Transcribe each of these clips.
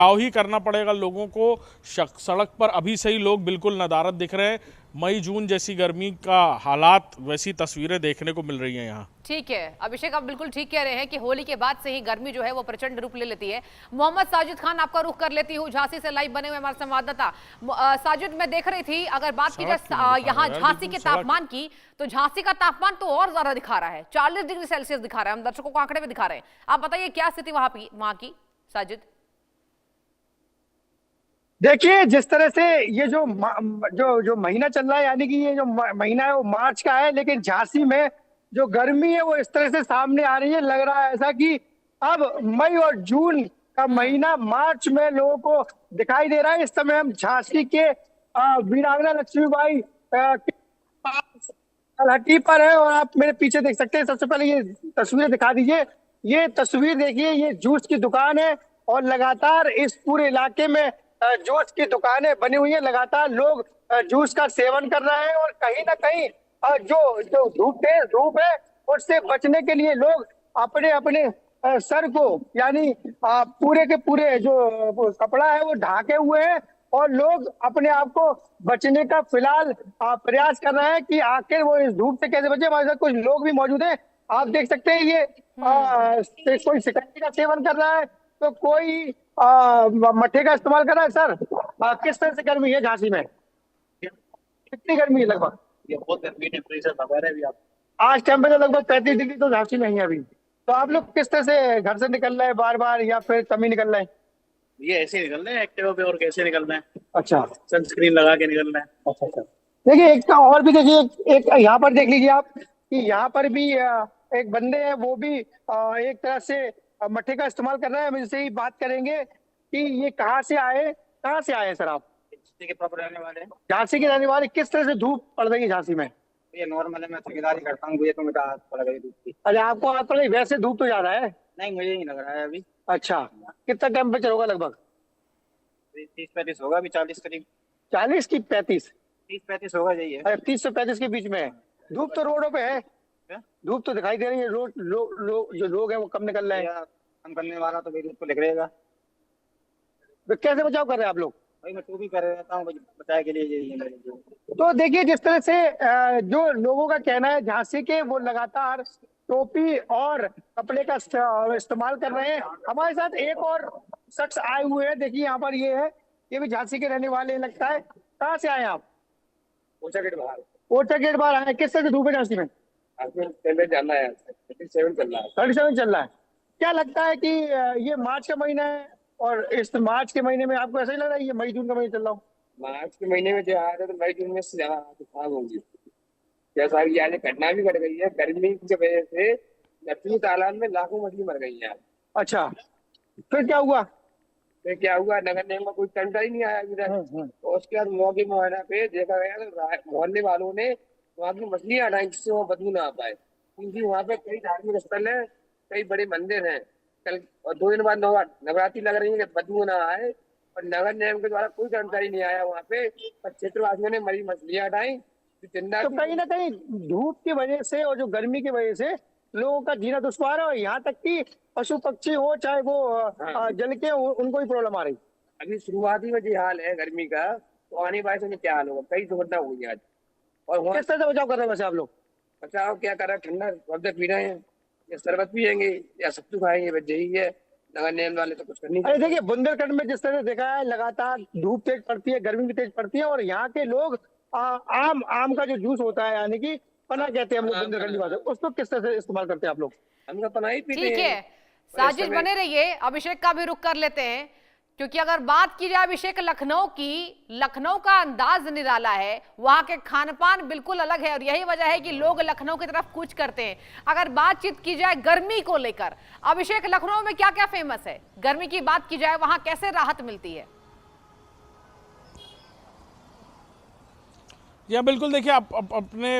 बचाव ही करना पड़ेगा लोगों को। सड़क पर अभी से ही लोग बिल्कुल नदारद दिख रहे हैं। मई जून जैसी गर्मी का हालात, वैसी तस्वीरें देखने को मिल रही हैं यहाँ। ठीक है अभिषेक, आप बिल्कुल ठीक कह रहे हैं कि होली के बाद से ही गर्मी जो है वो प्रचंड रूप ले लेती है। मोहम्मद साजिद खान, आपका रुख कर लेती हूँ, झांसी से लाइव बने हुए हमारे संवाददाता। साजिद, मैं देख रही थी, अगर बात की जाए यहाँ झांसी के तापमान की, तो झांसी का तापमान तो और ज्यादा दिखा रहा है, 40 डिग्री सेल्सियस दिखा रहा है, हम दर्शकों को आंकड़े में दिखा रहे हैं। आप बताइए क्या स्थिति वहां की साजिद। देखिए, जिस तरह से ये जो महीना चल रहा है, यानी कि ये जो महीना है वो मार्च का है, लेकिन झांसी में जो गर्मी है वो इस तरह से सामने आ रही है। लग रहा है ऐसा कि अब मई और जून का महीना मार्च में लोगों को दिखाई दे रहा है। इस समय हम झांसी के वीरांगना लक्ष्मीबाई तलहटी पर है और आप मेरे पीछे देख सकते हैं। सबसे पहले ये तस्वीर दिखा दीजिए। ये तस्वीर देखिए, ये जूस की दुकान है और लगातार इस पूरे इलाके में जूस की दुकानें बनी हुई है। लगातार लोग जूस का सेवन कर रहे हैं और कहीं ना कहीं जो जो धूप है उससे बचने के लिए लोग अपने अपने सर को, यानी पूरे के पूरे जो कपड़ा है वो ढाके हुए हैं और लोग अपने आप को बचने का फिलहाल प्रयास कर रहे हैं कि आखिर वो इस धूप से कैसे बचे। हमारे साथ कुछ लोग भी मौजूद हैं, आप देख सकते हैं। ये कोई शिकंजी का सेवन कर रहा है तो कोई मट्ठे का इस्तेमाल कर रहा है। सर, किस तरह से गर्मी है झांसी में? कितनी गर्मी है लगभग? ये बहुत गर्मी टेम्परेचर बता रहे अभी आप। आज टेम्परेचर लगभग 35 डिग्री तो झांसी में ही है अभी। तो आप लोग किस तरह से घर से निकल रहे हैं बार बार, या फिर कम ही निकल रहे हैं? ये ऐसे ही निकल रहे हैं एक्टिवा पे, और कैसे निकलना है? अच्छा, सनस्क्रीन लगा के निकलना है। अच्छा अच्छा। देखिए, एक का और भी देखिए, एक यहाँ पर देख लीजिए आप कि यहाँ पर भी एक बंदे हैं, वो भी एक तरह से मट्ठे का इस्तेमाल कर रहे हैं। हम इनसे ही बात करेंगे कि ये कहाँ से आए सर आप? झांसी के प्रॉपर रहने वाले हैं। झांसी के रहने वाले। किस तरह से धूप पड़ रही है झांसी में? ये नॉर्मल है, मैं ठेकेदारी करता हूँ, मुझे तो मेरा हाथ पड़ गई धूप की। अरे, आपको हाथ पड़ रही? वैसे धूप तो ज्यादा है। नहीं, मुझे नहीं लग रहा है अभी। अच्छा, कितना टेम्परेचर होगा लगभग? 30-35 होगा अभी, 40 करीब। 40 की 35? 30-35 होगा, यही है। 30 से 35 के बीच में है। धूप तो रोडों पे है, धूप तो दिखाई दे रही है। जो लोग हैं वो कम निकल रहे हैं। हम करने वाला तो धूप को लिख रहेगा। तो कैसे बचाव कर रहे हैं आप लोग? भाई मैं टोपी कर रहता हूँ बचाए के लिए, यही है मेरे लिए। तो देखिए, जिस तरह से जो लोगों का कहना है झांसी के, वो लगातार टोपी और कपड़े का इस्तेमाल कर रहे हैं। हमारे साथ एक और शख्स आए हुए हैं, देखिए यहाँ पर ये है, ये भी झांसी के रहने वाले लगता है। कहाँ से आए आप? ओछा गेट बाहर। ओछा गेट बाहर आए। किस तरह से धूप है झांसी में? चल रहा है, 37 चल रहा है। 37 चल रहा है। क्या लगता है कि ये मार्च का महीना है और इस मार्च के महीने में आपको ऐसा ही लग रहा है ये मई जून का महीना चल रहा हूँ? मार्च के महीने में जो आया था तो मई जून में से ज्यादा खराब होगी। जैसा कि आज घटना भी घट गई है, गर्मी की वजह से लक्ष्मी तालाब में लाखों मछली मर गई है। अच्छा, फिर क्या हुआ? फिर क्या हुआ, नगर निगम का कोई कर्मचारी नहीं आया अभी तक। और उसके बाद मौके मुआयना पे देखा गया तो मोहल्ले वालों ने वहाँ की मछलियां हटाई जिससे वहाँ बदबू ना आ पाए, क्योंकि वहाँ पे कई धार्मिक स्थल है, कई बड़े मंदिर हैं। कल और 2 दिन बाद नवरात्रि लग रही है कि बदबू ना आए, और नगर निगम के द्वारा कोई कर्मचारी नहीं आया वहाँ पे, पर क्षेत्रवासियों ने मरी मछलियां हटाई। तो कहीं ना कहीं धूप की वजह से और जो गर्मी की वजह से लोगों का जीना दुश्वार है, और यहाँ तक कि पशु पक्षी हो, चाहे वो जल के उनको भी प्रॉब्लम आ रही। अभी शुरुआती में जो हाल है गर्मी का, तो आने वाले समय क्या हाल होगा? कई दुर्घटना हुई आज। और किस तरह से बचाव कर रहे हैं वैसे आप लोग? बचाव क्या कर रहे हैं? ठंडा शरबत पी रहे हैं, या शरबत पियेंगे या सत्तू खाएंगे, बस यही है। नगर निगम वाले तो कुछ करनी। अरे देखिए, बुंदेलखंड में जिस तरह से देखा है, लगातार धूप तेज पड़ती है, गर्मी भी तेज पड़ती है, और यहाँ के लोग आम का जो जूस होता है, यानी कि पना कहते हैं हम लोग बुंदेलखंडी भाषा, उसको किस तरह से इस्तेमाल करते हैं आप लोग? हम तो पना ही पीते हैं। ठीक है साजिद, बने रहिए, अभिषेक का भी रुख कर लेते हैं, क्योंकि अगर बात की जाए अभिषेक लखनऊ की, लखनऊ का अंदाज निराला है, वहां के खान पान बिल्कुल अलग है, और यही वजह है कि लोग लखनऊ की तरफ कूच करते हैं। अगर बातचीत की जाए गर्मी को लेकर, अभिषेक लखनऊ में क्या क्या फेमस है? गर्मी की बात की जाए वहां कैसे राहत मिलती है? या बिल्कुल, देखिए अपने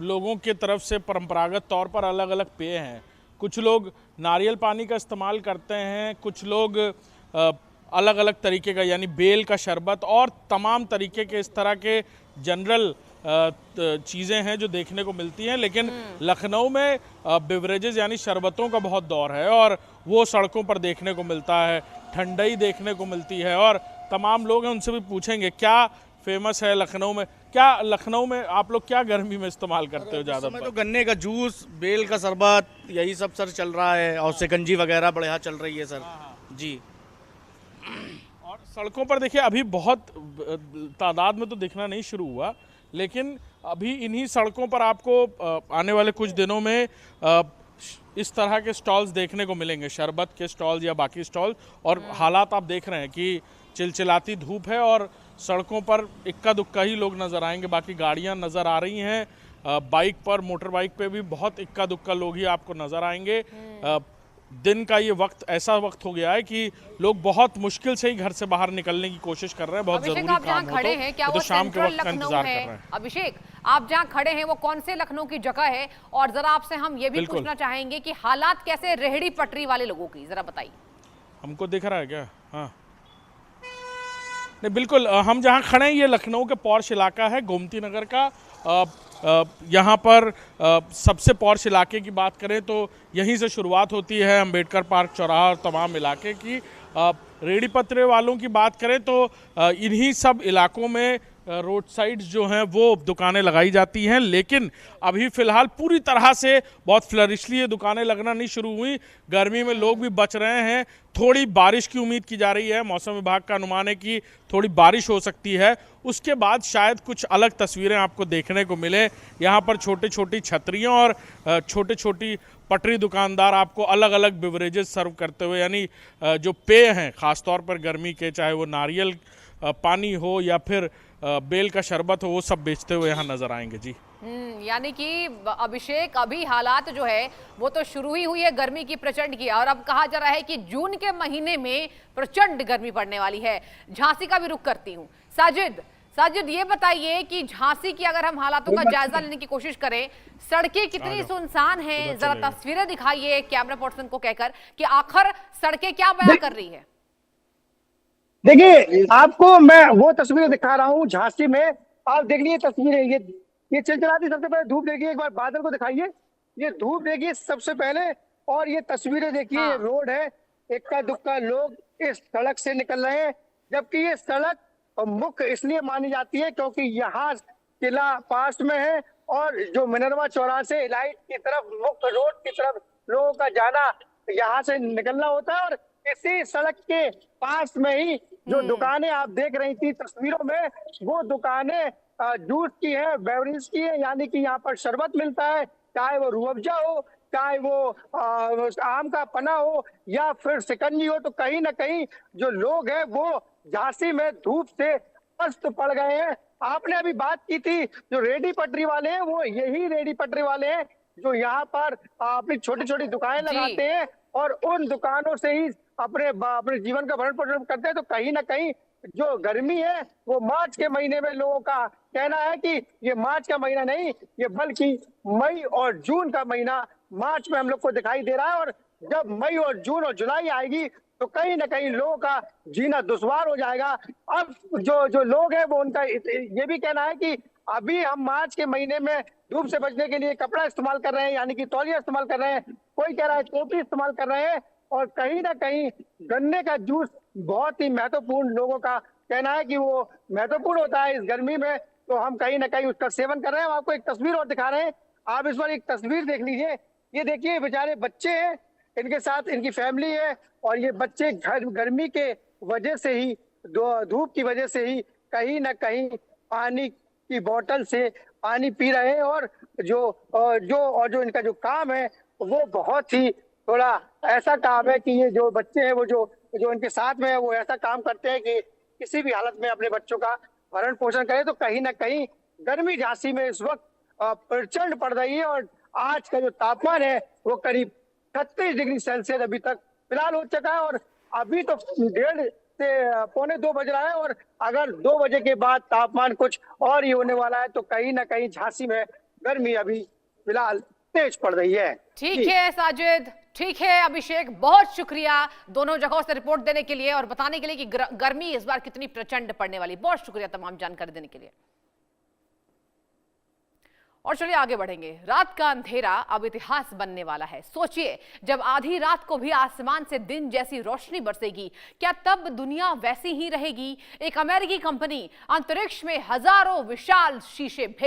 लोगों के तरफ से परंपरागत तौर पर अलग अलग पेय हैं। कुछ लोग नारियल पानी का इस्तेमाल करते हैं, कुछ लोग अलग अलग तरीके का, यानी बेल का शरबत और तमाम तरीके के इस तरह के जनरल चीज़ें हैं जो देखने को मिलती हैं। लेकिन लखनऊ में बेवरेजेस यानी शरबतों का बहुत दौर है, और वो सड़कों पर देखने को मिलता है। ठंडई देखने को मिलती है। और तमाम लोग हैं, उनसे भी पूछेंगे क्या फेमस है लखनऊ में। क्या लखनऊ में आप लोग क्या गर्मी में इस्तेमाल करते हो ज़्यादा? तो गन्ने का जूस, बेल का शरबत, यही सब सर चल रहा है, और शिकंजी वगैरह बढ़िया चल रही है सर जी। और सड़कों पर देखिए अभी बहुत तादाद में तो दिखना नहीं शुरू हुआ, लेकिन अभी इन्हीं सड़कों पर आपको आने वाले कुछ दिनों में इस तरह के स्टॉल्स देखने को मिलेंगे, शरबत के स्टॉल्स या बाकी स्टॉल्स। और हालात आप देख रहे हैं कि चिलचिलाती धूप है और सड़कों पर इक्का दुक्का ही लोग नज़र आएंगे, बाकी गाड़ियां नज़र आ रही हैं। बाइक पर, मोटर बाइक पे भी बहुत इक्का दुक्का लोग ही आपको नज़र आएंगे। दिन का ये वक्त ऐसा वक्त हो गया है कि लोग बहुत मुश्किल से ही घर से बाहर निकलने की कोशिश कर रहे हैं। बहुत अभिषेक, जरूरी आप जहाँ काम हो खड़े हैं क्या तो वो शाम के सेंट्रल वक्त का लखनऊ इंतजार कर है? रहे हैं। अभिषेक, आप जहाँ खड़े हैं वो कौन से लखनऊ की जगह है? और जरा आपसे हम ये भी बिल्कुल। पूछना चाहेंगे कि हालात कैसे रेहड़ी पटरी वाले लोगों की, जरा बताइए। हमको दिख रहा है क्या? हाँ नहीं, बिल्कुल। हम जहाँ खड़े हैं ये लखनऊ के पॉर्श इलाका है, गोमती नगर का। यहाँ पर सबसे पॉर्श इलाके की बात करें तो यहीं से शुरुआत होती है, अंबेडकर पार्क चौराहा और तमाम इलाके की। रेहड़ी पटरी वालों की बात करें तो इन्हीं सब इलाकों में रोड साइड्स जो हैं वो दुकानें लगाई जाती हैं, लेकिन अभी फ़िलहाल पूरी तरह से बहुत फ्लरिशली ये दुकानें लगना नहीं शुरू हुई। गर्मी में लोग भी बच रहे हैं। थोड़ी बारिश की उम्मीद की जा रही है, मौसम विभाग का अनुमान है कि थोड़ी बारिश हो सकती है। उसके बाद शायद कुछ अलग तस्वीरें आपको देखने को मिले। यहाँ पर छोटी छोटी छतरियाँ और छोटी छोटी पटरी दुकानदार आपको अलग अलग बिवरेजेस सर्व करते हुए, यानी जो पेय हैं ख़ासतौर पर गर्मी के, चाहे वो नारियल पानी हो या फिर बेल का शरबत हो, वो सब बेचते हुए यहाँ नजर आएंगे जी। यानी कि अभिषेक, अभी हालात जो है वो तो शुरू ही हुई है गर्मी की प्रचंड की, और अब कहा जा रहा है कि जून के महीने में प्रचंड गर्मी पड़ने वाली है। झांसी का भी रुख करती हूँ। साजिद, ये बताइए कि झांसी की अगर हम हालातों का जायजा लेने की कोशिश करें, सड़कें कितनी सुनसान हैं, जरा तस्वीरें दिखाइए कैमरा पर्सन को कहकर कि आखिर सड़कें क्या बयां कर रही है। देखिए, आपको मैं वो तस्वीरें दिखा रहा हूँ झांसी में। आप देख लीजिए तस्वीरें, ये चिलचिलाती। सबसे पहले धूप देखिए, एक बार बादल को दिखाइए। ये धूप देखिए सबसे पहले, और ये तस्वीरें देखिए। हाँ। ये रोड है, इक्का दुक्का लोग इस सड़क से निकल रहे हैं, जबकि ये सड़क मुख्य इसलिए मानी जाती है क्योंकि यहाँ किला पास में है, और जो मिनरवा चौराहे से इलाइट की तरफ, मुख्य रोड की तरफ लोगों का जाना यहाँ से निकलना होता है। और इसी सड़क के पास में ही जो दुकानें आप देख रही थी तस्वीरों में, वो दुकानें जूस की है, बेवरेज की है, यानी कि यहाँ पर शरबत मिलता है, चाहे वो रूह अफ़ज़ा हो, चाहे वो आम का पन्ना हो या फिर शिकंजी हो। तो कहीं ना कहीं जो लोग हैं वो झांसी में धूप से पस्त पड़ गए हैं। आपने अभी बात की थी, जो रेहड़ी पटरी वाले हैं वो यही रेहड़ी पटरी वाले हैं जो यहाँ पर अपनी छोटी छोटी दुकानें लगाते हैं और उन दुकानों से ही अपने जीवन का भरण पोषण करते हैं। तो कहीं ना कहीं जो गर्मी है वो मार्च के महीने में, लोगों का कहना है कि ये मार्च का महीना नहीं, ये बल्कि मई और जून का महीना मार्च में हम लोग को दिखाई दे रहा है। और जब मई और जून और जुलाई आएगी तो कहीं ना कहीं लोगों का जीना दुश्वार हो जाएगा। अब जो लोग हैं वो, उनका ये भी कहना है कि अभी हम मार्च के महीने में धूप से बचने के लिए कपड़ा इस्तेमाल कर रहे हैं, यानी कि तौलिया इस्तेमाल कर रहे हैं, कोई कह रहा है टोपी इस्तेमाल कर रहे हैं। और कहीं ना कहीं गन्ने का जूस बहुत ही महत्वपूर्ण, लोगों का कहना है कि वो महत्वपूर्ण होता है इस गर्मी में, तो हम कहीं ना कहीं उसका सेवन कर रहे हैं। हम आपको एक तस्वीर और दिखा रहे हैं, आप इस बार एक तस्वीर देख लीजिए। ये देखिए, बेचारे बच्चे हैं, इनके साथ इनकी फैमिली है, और ये बच्चे गर्मी के वजह से ही, धूप की वजह से ही कहीं ना कहीं पानी की बोतल से पानी पी रहे हैं। और जो इनका जो काम है वो बहुत ही थोड़ा ऐसा काम है कि ये जो बच्चे हैं वो जो इनके साथ में है वो ऐसा काम करते हैं कि किसी भी हालत में अपने बच्चों का भरण पोषण करें। तो कहीं ना कहीं गर्मी झांसी में इस वक्त प्रचंड पड़ रही है, और आज का जो तापमान है वो करीब 36 डिग्री सेल्सियस अभी तक फिलहाल हो चुका है। और अभी तो 1:30 से 1:45 बज रहा है, और अगर 2 बजे के बाद तापमान कुछ और ही होने वाला है तो कहीं ना कहीं झांसी में गर्मी अभी फिलहाल तेज पड़ रही है। ठीक है साजिद, ठीक है अभिषेक, बहुत शुक्रिया दोनों जगहों से रिपोर्ट देने के लिए और बताने के लिए कि गर्मी इस बार कितनी प्रचंड पड़ने वाली। बहुत शुक्रिया तमाम जानकारी देने के लिए। और चलिए आगे बढ़ेंगे। रात का अंधेरा अब इतिहास बनने वाला है। सोचिए, जब आधी रात को भी आसमान से दिन जैसी रोशनी बरसेगी, क्या तब दुनिया वैसी ही रहेगी? एक अमेरिकी कंपनी अंतरिक्ष में हजारों विशाल शीशे भेज